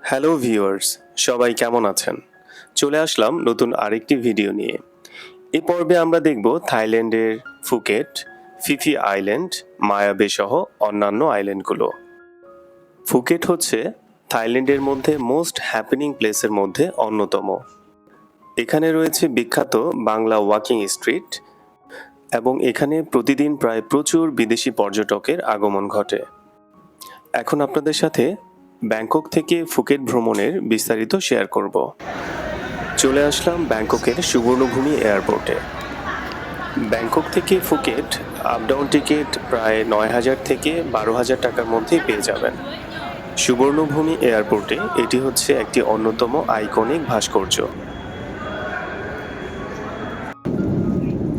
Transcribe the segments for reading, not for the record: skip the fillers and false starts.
Hello viewers, সবাই কেমন আছেন? চলে আসলাম নতুন আরেকটি ভিডিও নিয়ে। এই পর্বে আমরা দেখব থাইল্যান্ডের ফুকেট, ফিফি আইল্যান্ড, মায়া বে সহ অন্যান্য আইল্যান্ডগুলো। ফুকেট হচ্ছে থাইল্যান্ডের মধ্যে মোস্ট হ্যাপেনিং প্লেসের মধ্যে অন্যতম। এখানে রয়েছে বিখ্যাত বাংলা ওয়াকিং স্ট্রিট এবং এখানে প্রতিদিন প্রায় প্রচুর বিদেশি পর্যটকের আগমন ঘটে। এখন আপনাদের সাথে ব্যাংকক থেকে ফুকেট ভ্রমণের বিস্তারিত শেয়ার করব। চলে আসলাম ব্যাংককের সুবর্ণভূমি এয়ারপোর্টে। ব্যাংকক থেকে ফুকেট আপ ডাউন টিকিট প্রায় 9,000 থেকে 12,000 টাকার মধ্যেই পেয়ে যাবেন। সুবর্ণভূমি এয়ারপোর্টে এটি হচ্ছে একটি অন্যতম আইকনিক ভাস্কর্য।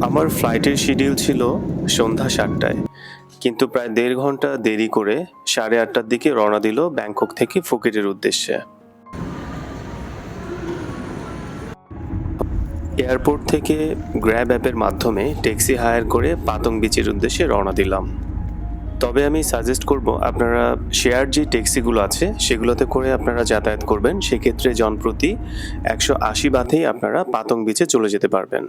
আমার ফ্লাইটের শিডিউল ছিল সন্ধ্যা 7টায়, কিন্তু প্রায় 1.5 ঘন্টা দেরি করে 8:30টার দিকে রওনা দিল ব্যাংকক থেকে ফুকেটের উদ্দেশ্যে। এয়ারপোর্ট থেকে গ্র্যাব অ্যাপের মাধ্যমে ট্যাক্সি হায়ার করে পাতং বিচের উদ্দেশ্যে রওনা দিলাম। তবে আমি সাজেস্ট করব আপনারা শেয়ার যে ট্যাক্সিগুলো আছে সেগুলোতে করে আপনারা যাতায়াত করবেন, সেক্ষেত্রে জনপ্রতি 180 বাথেই আপনারা পাতং বিচে চলে যেতে পারবেন।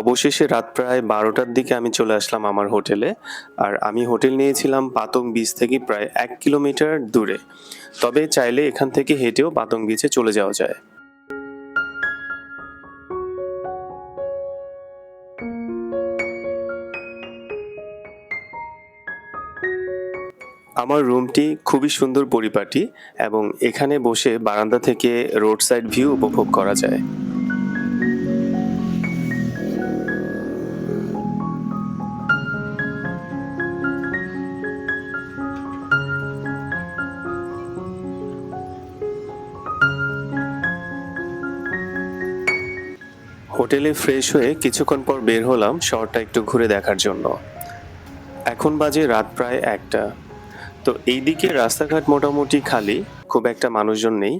অবশেষে রাত প্রায় 12টার দিকে আমি চলে আসলাম আমার হোটেলে। আর আমি হোটেল নিয়েছিলাম পাতং বিচ থেকে প্রায় 1 কিলোমিটার দূরে। তবে চাইলে এখান থেকে হেঁটেও পাতং বিচে চলে যাওয়া যায়। আমার রুমটি খুবই সুন্দর পরিপাটি এবং এখানে বসে বারান্দা থেকে রোড সাইড ভিউ উপভোগ করা যায়। হোটেলে ফ্রেশ হয়ে কিছুক্ষণ পর বের হলাম শহরটা একটু ঘুরে দেখার জন্য। এখন বাজে রাত প্রায় 1টা। তো এইদিকে রাস্তাঘাট মোটামুটি খালি, খুব একটা মানুষজন নেই,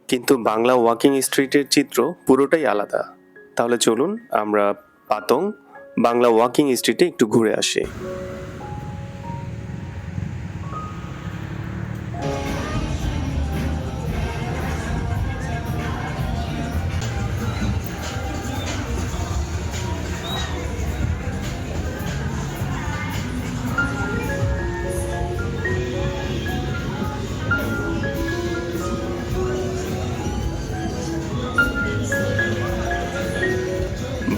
কিন্তু বাংলা ওয়াকিং স্ট্রিটের চিত্র পুরোটাই আলাদা। তাহলে চলুন আমরা পাতং বাংলা ওয়াকিং স্ট্রিটে একটু ঘুরে আসি।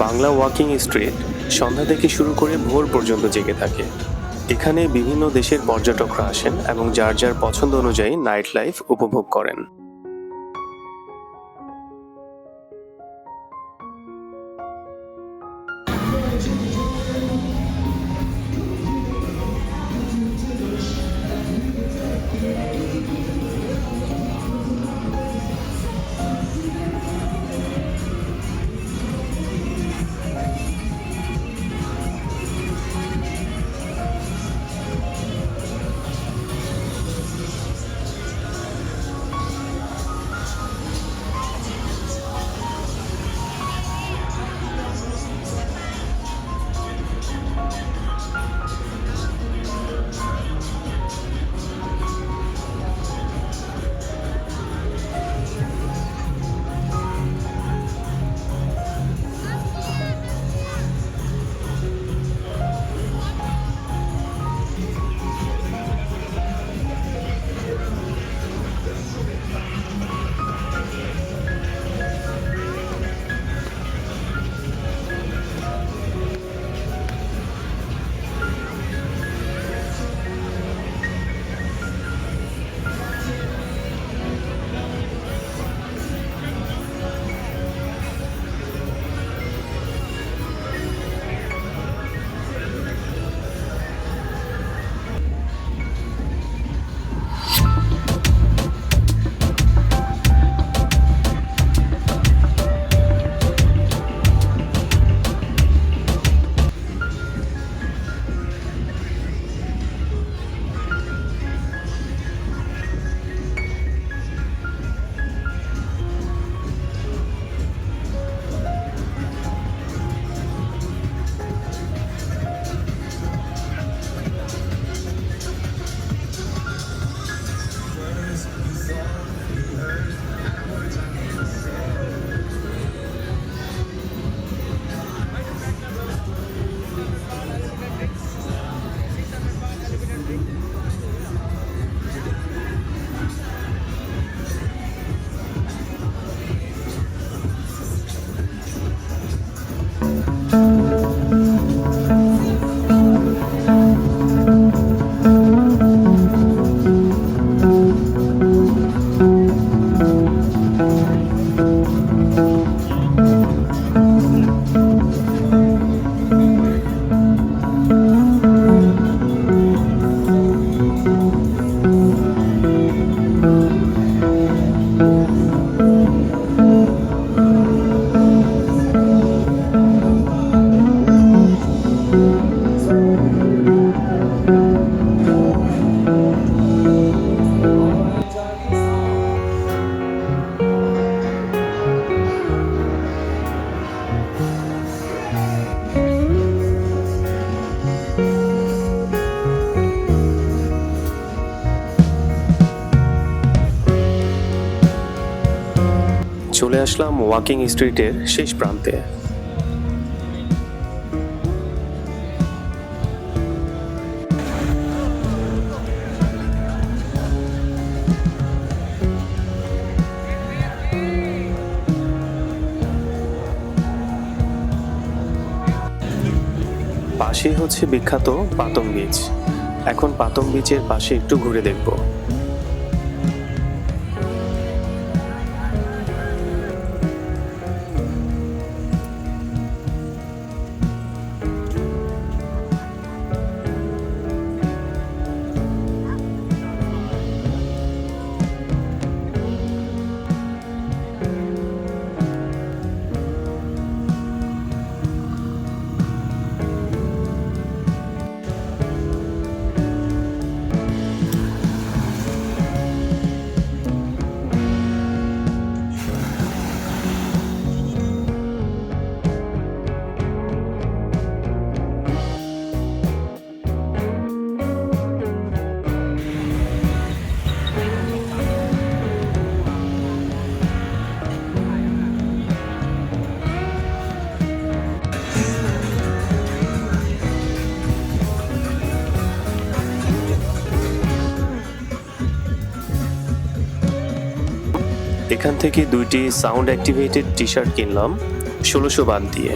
বাংলা ওয়াকিং স্ট্রিট সন্ধ্যা থেকে শুরু করে ভোর পর্যন্ত জেগে থাকে। এখানে বিভিন্ন দেশের পর্যটকরা আসেন এবং যার যার পছন্দ অনুযায়ী নাইট লাইফ উপভোগ করেন। চলে আসলাম ওয়াকিং স্ট্রিটের শেষ প্রান্তে। পাশেই হচ্ছে বিখ্যাত পাতং বিচ। এখন পাতং বিচের পাশে একটু ঘুরে দেখব। এখান থেকে দুইটি সাউন্ড অ্যাক্টিভেটেড টি শার্ট কিনলাম ১৬০০ বাদ দিয়ে।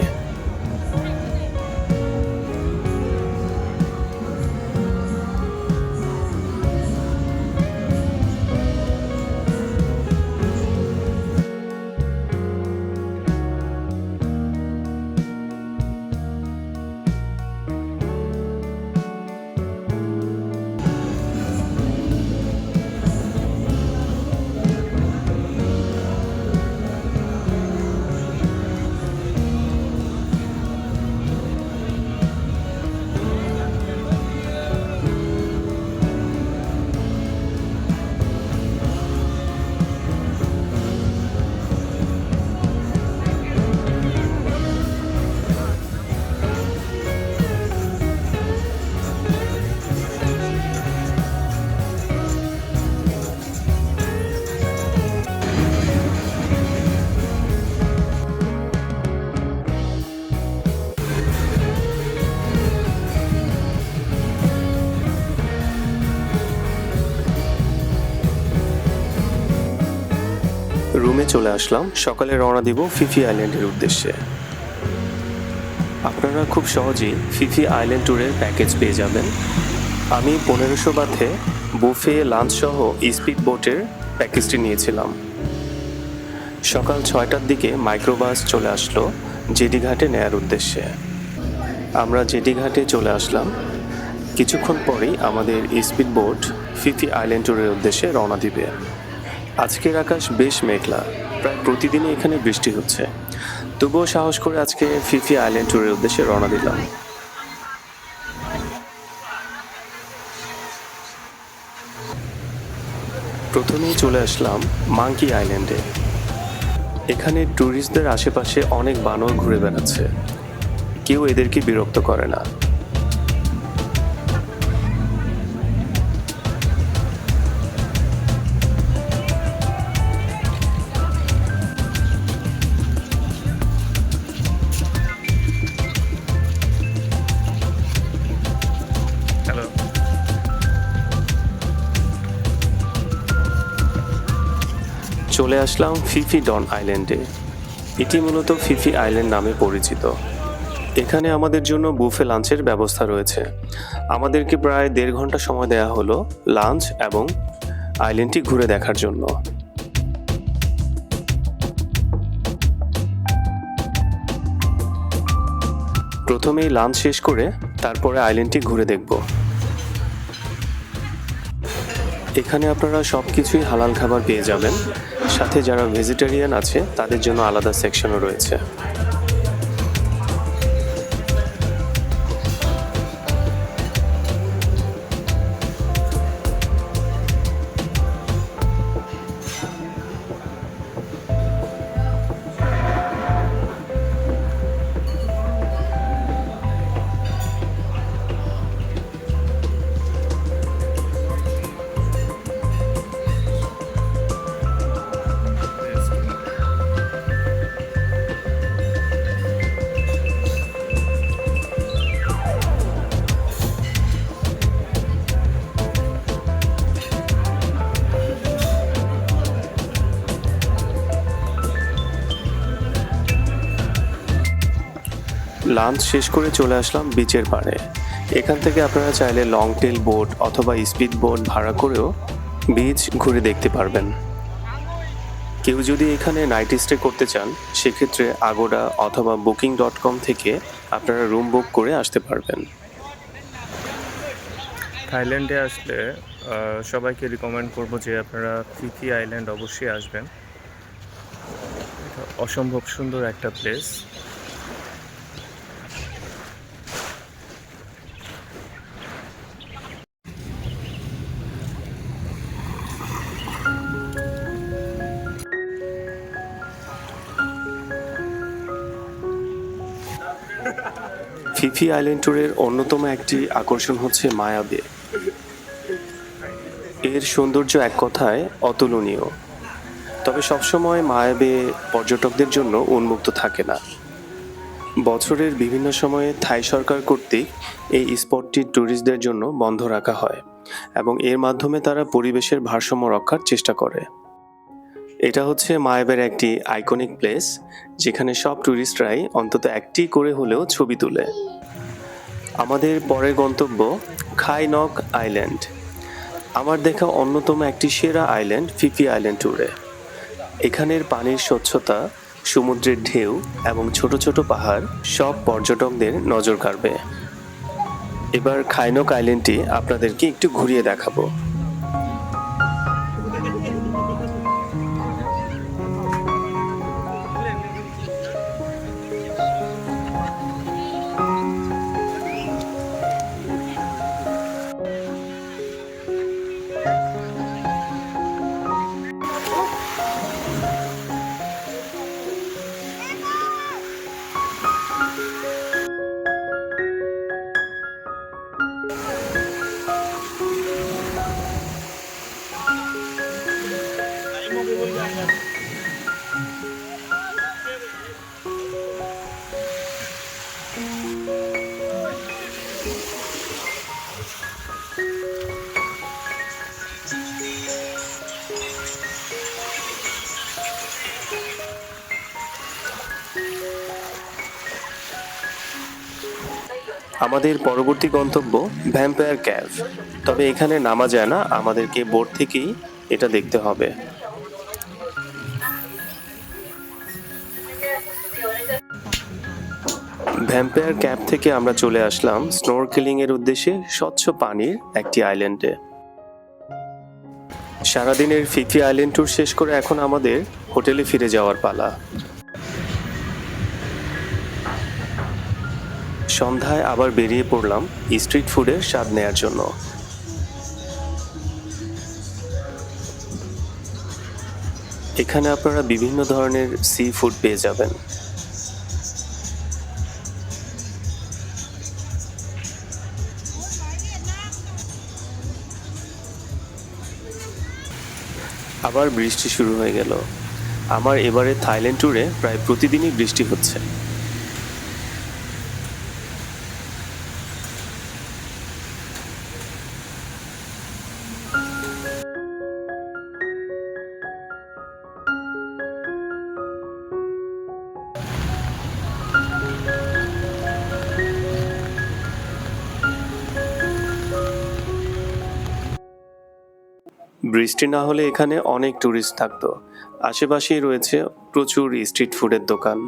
রুমে চলে আসলাম। সকালে রওনা দিব ফিফি আইল্যান্ডের উদ্দেশ্যে। আপনারা খুব সহজেই ফিফি আইল্যান্ড ট্যুরের প্যাকেজ পেয়ে যাবেন। আমি ১৫০০ বাথে বুফে লাঞ্চ সহ স্পিড বোটের প্যাকেজটি নিয়েছিলাম। সকাল ৬টার দিকে মাইক্রোবাস চলে আসলো জেডি ঘাটে নেয়ার উদ্দেশ্যে। আমরা জেডি ঘাটে চলে আসলাম। কিছুক্ষণ পরেই আমাদের স্পিড বোট ফিফি আইল্যান্ড ট্যুরের উদ্দেশ্যে রওনা দিবে। আজকের আকাশ বেশ মেঘলা, প্রায় প্রতিদিনই এখানে বৃষ্টি হচ্ছে। তবুও সাহস করে আজকে ফিফি আইল্যান্ড ট্যুরের উদ্দেশ্যে রওনা দিলাম। প্রথমেই চলে আসলাম মাঙ্কি আইল্যান্ডে। এখানে ট্যুরিস্টদের আশেপাশে অনেক বানর ঘুরে বেড়াচ্ছে, কেউ এদেরকে বিরক্ত করে না। চলে আসলাম ফিফি ডন আইল্যান্ডে। এটি মূলত ফিফি আইল্যান্ড নামে পরিচিত। এখানে আমাদের জন্য বুফে লাঞ্চের ব্যবস্থা রয়েছে। আমাদেরকে প্রায় ১.৫ ঘন্টা সময় দেওয়া হলো লাঞ্চ এবং আইল্যান্ডটি ঘুরে দেখার জন্য। প্রথমেই লাঞ্চ শেষ করে তারপরে আইল্যান্ডটি ঘুরে দেখব। এখানে আপনারা সব কিছুই হালাল খাবার পেয়ে যাবেন, সাথে যারা ভেজিটেরিয়ান আছে তাদের জন্য আলাদা সেকশনও রয়েছে। লাঞ্চ শেষ করে চলে আসলাম বিচের পাড়ে। এখান থেকে আপনারা চাইলে লং টেল বোট অথবা স্পিড বোট ভাড়া করেও বিচ ঘুরে দেখতে পারবেন। কেউ যদি এখানে নাইট স্টে করতে চান সেক্ষেত্রে আগোডা অথবা booking.com থেকে আপনারা রুম বুক করে আসতে পারবেন। থাইল্যান্ডে আসলে সবাইকে রিকমেন্ড করব যে আপনারা ফিফি আইল্যান্ড অবশ্যই আসবেন। এটা অসম্ভব সুন্দর একটা প্লেস। ফিফি আইল্যান্ড ট্যুরের অন্যতম একটি আকর্ষণ হচ্ছে মায়া বে। এর সৌন্দর্য এক কথায় অতুলনীয়। তবে সবসময় মায়া বে পর্যটকদের জন্য উন্মুক্ত থাকে না। বছরের বিভিন্ন সময়ে থাই সরকার কর্তৃক এই স্পটটি ট্যুরিস্টদের জন্য বন্ধ রাখা হয় এবং এর মাধ্যমে তারা পরিবেশের ভারসাম্য রক্ষার চেষ্টা করে। এটা হচ্ছে মায়াবের একটি আইকনিক প্লেস, যেখানে সব ট্যুরিস্টরাই অন্তত একটি করে হলেও ছবি তুলে। আমাদের পরের গন্তব্য খাই নক আইল্যান্ড। আমার দেখা অন্যতম একটি সেরা আইল্যান্ড ফিফি আইল্যান্ড ট্যুরে। এখানের পানির স্বচ্ছতা, সমুদ্রের ঢেউ এবং ছোট ছোট পাহাড় সব পর্যটকদের নজর কাড়বে। এবার খাইনক আইল্যান্ডটি আপনাদেরকে একটু ঘুরিয়ে দেখাবো। আমাদের পরবর্তী গন্তব্য ভ্যাম্পায়ার ক্যাভ। তবে এখানে নামা যায় না, আমাদেরকে বোট থেকেই এটা দেখতে হবে। ভ্যাম্পায়ার ক্যাভ থেকে আমরা চলে আসলাম স্নোরকেলিং এর উদ্দেশ্যে স্বচ্ছ পানির একটি আইল্যান্ডে। সারাদিনের ফিফি আইল্যান্ড ট্যুর শেষ করে এখন আমাদের হোটেলে ফিরে যাওয়ার পালা। সন্ধ্যায় আবার বেরিয়ে পড়লাম স্ট্রিট ফুডের স্বাদ নেয়ার জন্য। এখানে আপনারা বিভিন্ন ধরনের সি ফুড পেয়ে যাবেন। আবার বৃষ্টি শুরু হয়ে গেল। আমার এবারে থাইল্যান্ড ট্যুরে প্রায় প্রতিদিনই বৃষ্টি হচ্ছে। বৃষ্টি না হলে এখানে অনেক ট্যুরিস্ট থাকতো। আশেপাশেই রয়েছে প্রচুর স্ট্রিট ফুডের দোকান।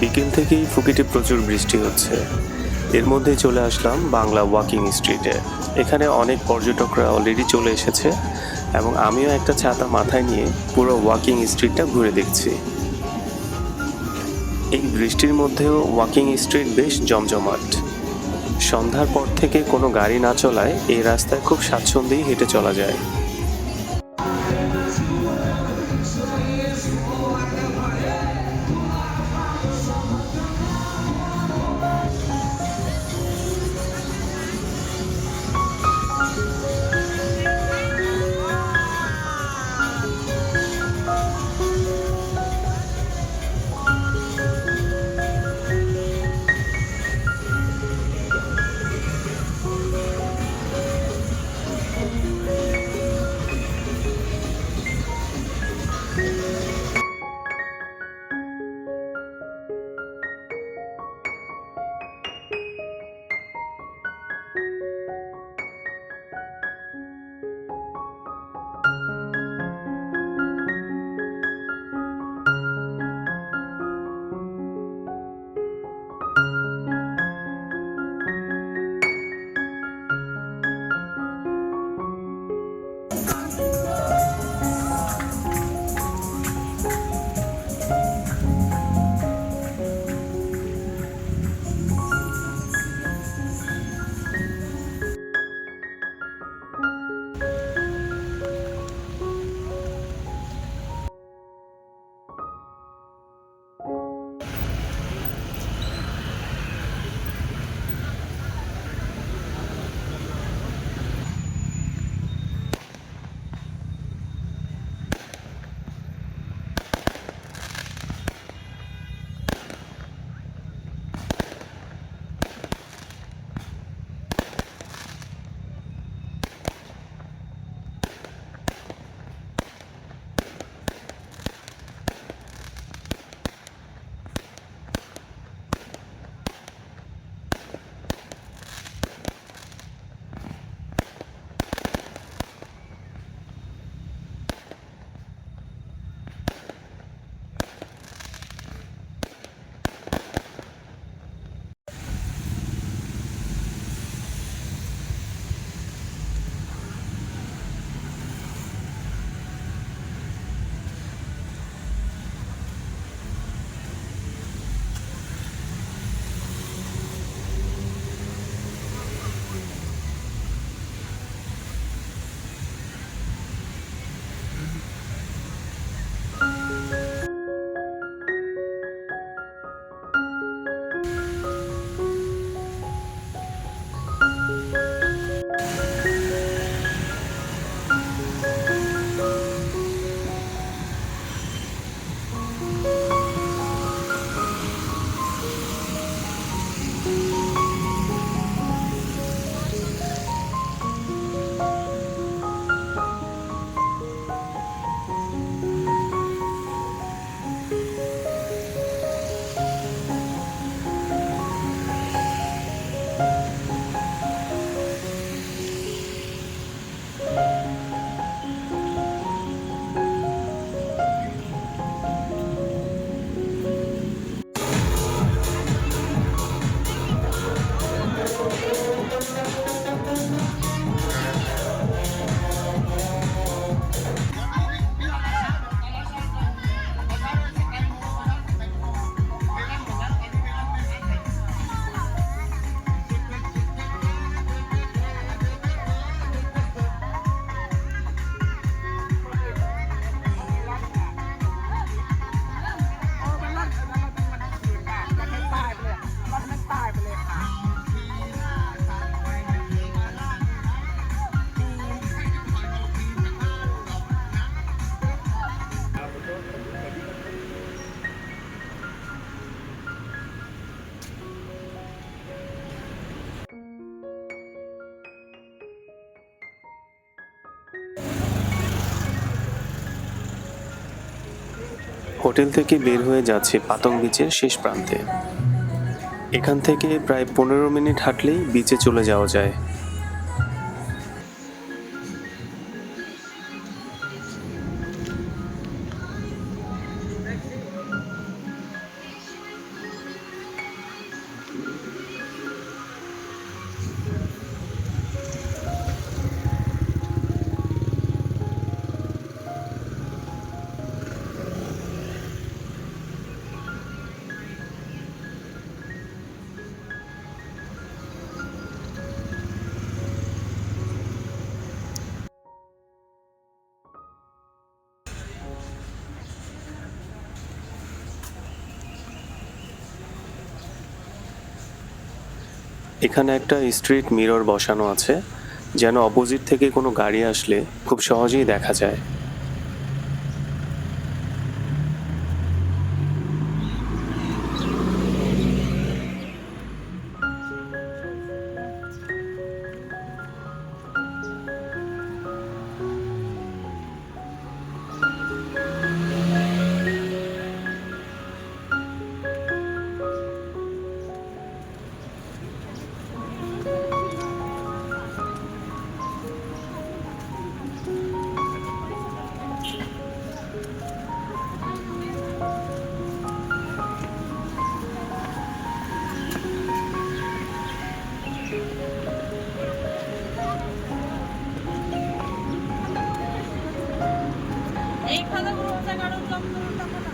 বিকেল থেকেই ফুকেটে প্রচুর বৃষ্টি হচ্ছে। এর মধ্যে চলে আসলাম বাংলা ওয়াকিং স্ট্রিটে। এখানে অনেক পর্যটকরা অলরেডি চলে এসেছে এবং আমিও একটা ছাতা মাথায় নিয়ে পুরো ওয়াকিং স্ট্রিটটা ঘুরে দেখছি। এই বৃষ্টির মধ্যেও ওয়াকিং স্ট্রিট বেশ জমজমাট। সন্ধ্যার পর থেকে কোনো গাড়ি না চলায় এই রাস্তায় খুব স্বাচ্ছন্দ্যেই হেঁটে চলা যায়। হোটেল থেকে বের হয়ে যাচ্ছি পাতং বিচের শেষ প্রান্তে। এখান থেকে প্রায় 15 মিনিট হাঁটলেই বিচে চলে যাওয়া যায়। এখানে একটা স্ট্রিট মিরর বসানো আছে, যেন অপোজিট থেকে কোনো গাড়ি আসলে খুব সহজেই দেখা যায়। এই খাতাগুলো কোথায় কারণ জঙ্গল টাকা না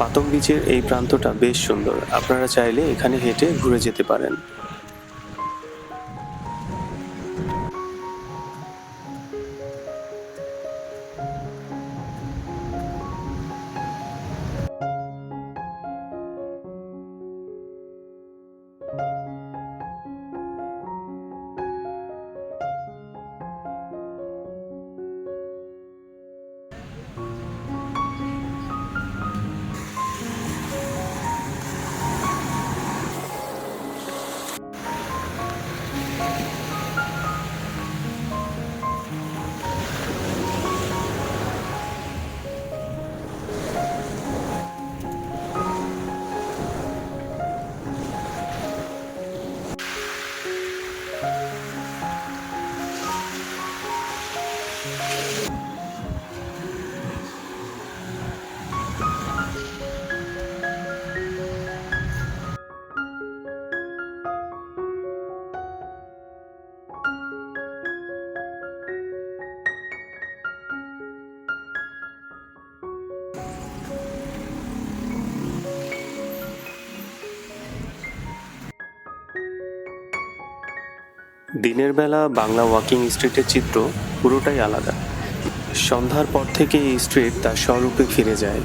পাতং বিচের এই প্রান্তটা বেশ সুন্দর, আপনারা চাইলে এখানে হেঁটে ঘুরে যেতে পারেন। দিনের বেলা বাংলা ওয়াকিং স্ট্রিটের চিত্র পুরোটাই আলাদা। সন্ধ্যার পর থেকে এই স্ট্রিট তার স্বরূপে ফিরে যায়।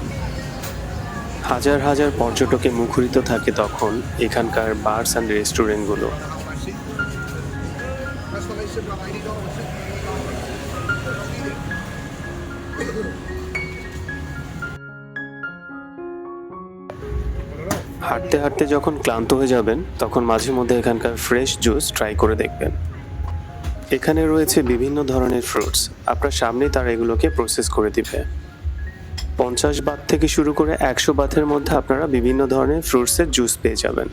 হাজার হাজার পর্যটকে মুখরিত থাকে তখন এখানকার বার্স অ্যান্ড রেস্টুরেন্টগুলো। হাঁটতে হাঁটতে যখন ক্লান্ত হয়ে যাবেন তখন মাঝে মধ্যে এখানকার ফ্রেশ জুস ট্রাই করে দেখবেন। এখানে রয়েছে বিভিন্ন ধরনের ফ্রুটস, আপনার সামনেই তারা এগুলোকে প্রসেস করে দিবে। 50 বাত থেকে শুরু করে 100 বাতের মধ্যে আপনারা বিভিন্ন ধরনের ফ্রুটসের জুস পেয়ে যাবেন।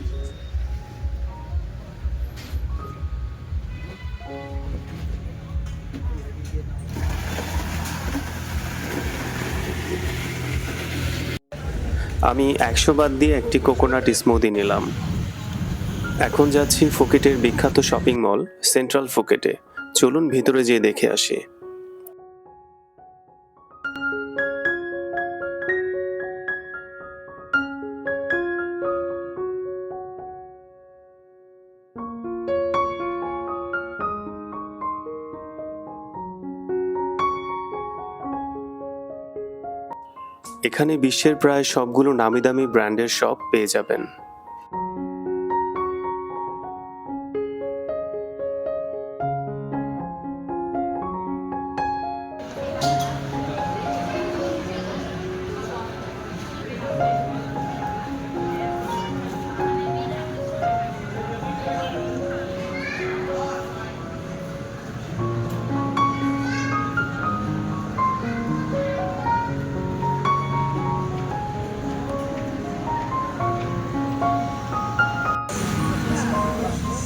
আমি 100 বাত দিয়ে একটি কোকোনাট স্মুদি নিলাম। এখন যাচ্ছি ফুকেটের বিখ্যাত শপিং মল সেন্ট্রাল ফুকেটে। চলুন ভিতরে যেয়ে দেখে আসি। এখানে বিশ্বের প্রায় সবগুলো নামিদামি ব্র্যান্ডের শপ পেয়ে যাবেন।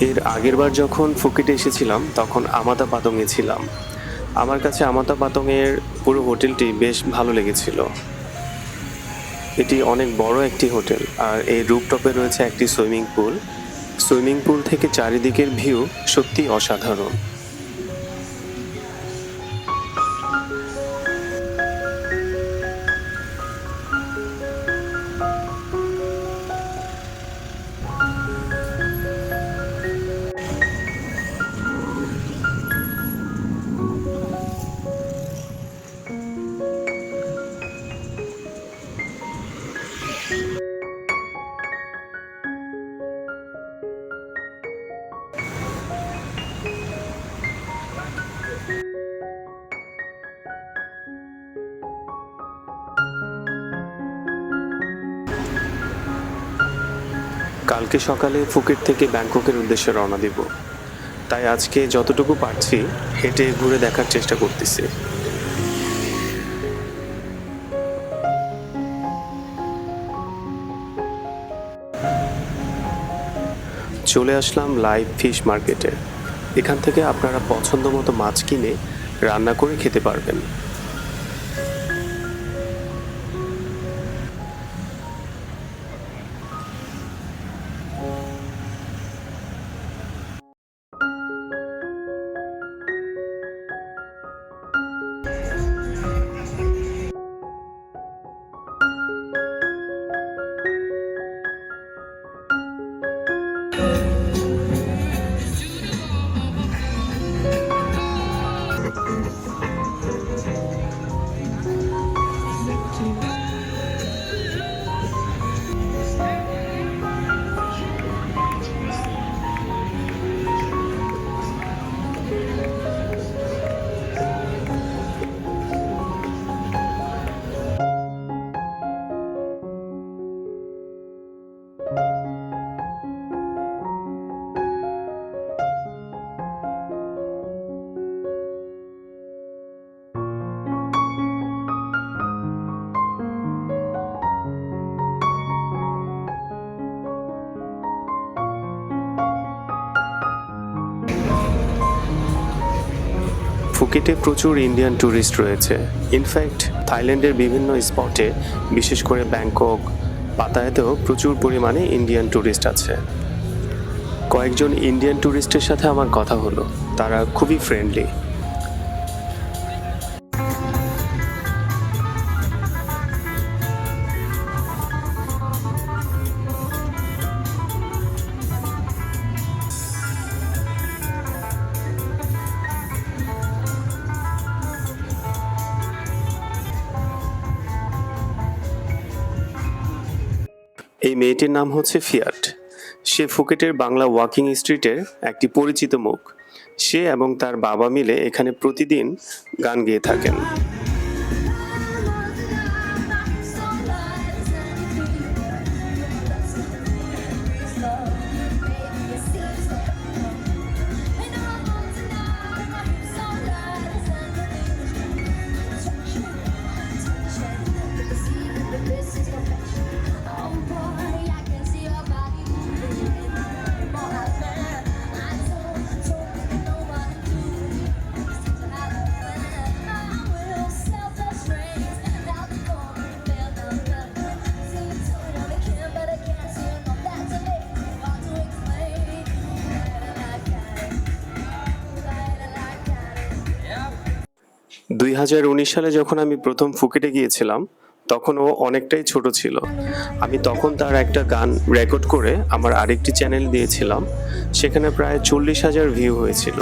এর আগেরবার যখন ফুকেটে এসেছিলাম তখন আমাতা পাতংয়ে ছিলাম। আমার কাছে আমাতা পাতংয়ের পুরো হোটেলটি বেশ ভালো লেগেছিল। এটি অনেক বড় একটি হোটেল, আর এই রুফটপে রয়েছে একটি সুইমিং পুল। সুইমিং পুল থেকে চারিদিকের ভিউ সত্যি অসাধারণ। কালকে সকালে ফুকেট থেকে ব্যাংককের উদ্দেশ্যে রওনা দিব, তাই আজকে যতটুকু পারছি হেঁটে ঘুরে দেখার চেষ্টা করতেছি। চলে আসলাম লাইভ ফিশ মার্কেটে। এখান থেকে আপনারা পছন্দ মতো মাছ কিনে রান্না করে খেতে পারবেন। ফুকেটে প্রচুর ইন্ডিয়ান ট্যুরিস্ট রয়েছে। ইনফ্যাক্ট থাইল্যান্ডের বিভিন্ন স্পটে, বিশেষ করে ব্যাংকক, পাতায়াতেও প্রচুর পরিমাণে ইন্ডিয়ান ট্যুরিস্ট আছে। কয়েকজন ইন্ডিয়ান ট্যুরিস্টের সাথে আমার কথা হলো, তারা খুবই ফ্রেন্ডলি। এই মেয়েটির নাম হচ্ছে ফিয়াট। সে ফুকেটের বাংলা ওয়াকিং স্ট্রিটের একটি পরিচিত মুখ। সে এবং তার বাবা মিলে এখানে প্রতিদিন গান গেয়ে থাকেন। দুই সালে যখন আমি প্রথম ফুকেটে গিয়েছিলাম তখন ও অনেকটাই ছোট ছিল। আমি তখন তার একটা গান রেকর্ড করে আমার আরেকটি চ্যানেল দিয়েছিলাম। সেখানে প্রায় 40,000 ভিউ হয়েছিল।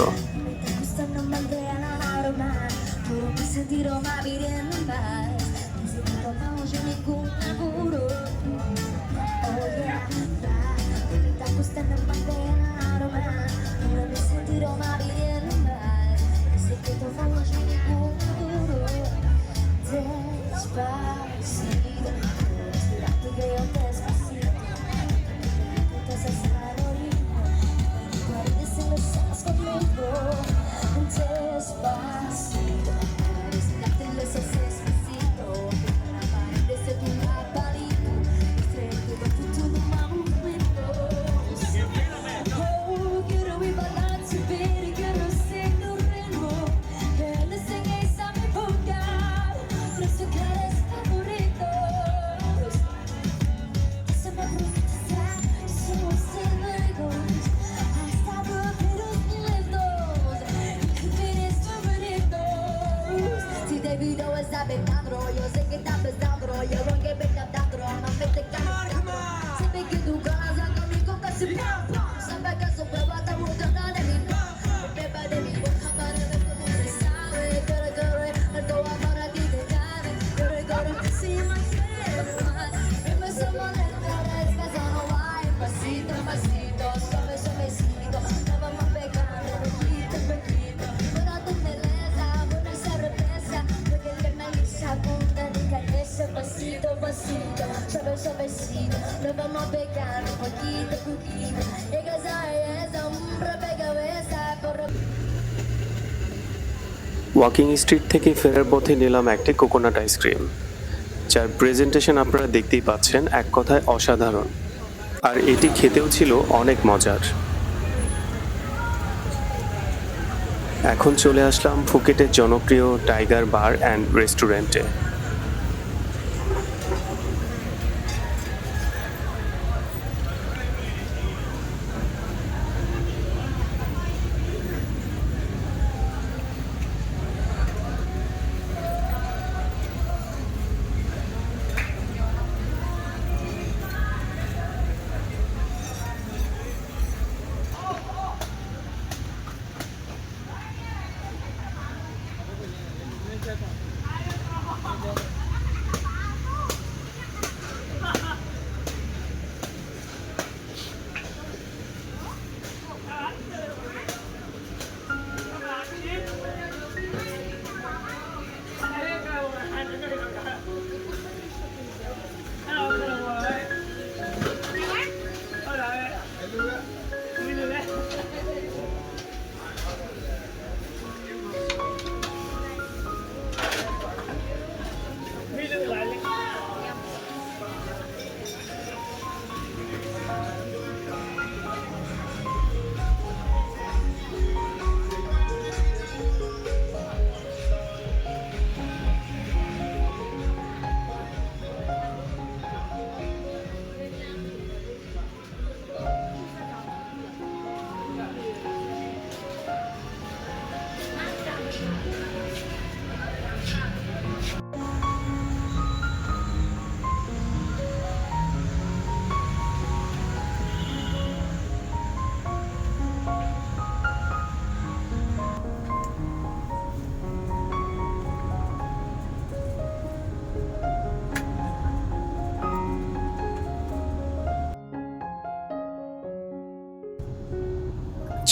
ওয়াকিং স্ট্রিট থেকে ফেরার পথে নিলাম একটি কোকোনাট আইসক্রিম, যার প্রেজেন্টেশন আপনারা দেখতেই পাচ্ছেন, এক কথায় অসাধারণ। আর এটি খেতেও ছিল অনেক মজার। এখন চলে আসলাম ফুকেটের জনপ্রিয় টাইগার বার অ্যান্ড রেস্টুরেন্টে।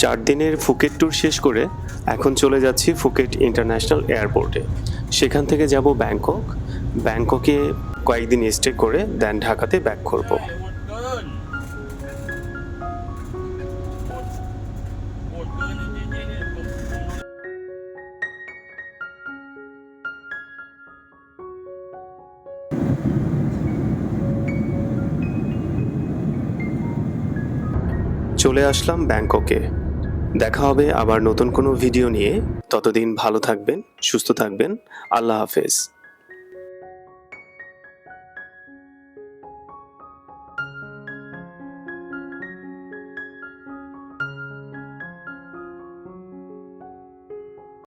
4 দিনের ফুকেট ট্যুর শেষ করে এখন চলে যাচ্ছি ফুকেট ইন্টারন্যাশনাল এয়ারপোর্টে। সেখান থেকে যাব ব্যাংকক। ব্যাংককে কয়েকদিন স্টে করে দেন ঢাকাতে ব্যাক করব। চলে আসলাম ব্যাংককে। দেখা হবে আবার নতুন কোনো ভিডিও নিয়ে। ততদিন ভালো থাকবেন, সুস্থ থাকবেন। আল্লাহ হাফেজ।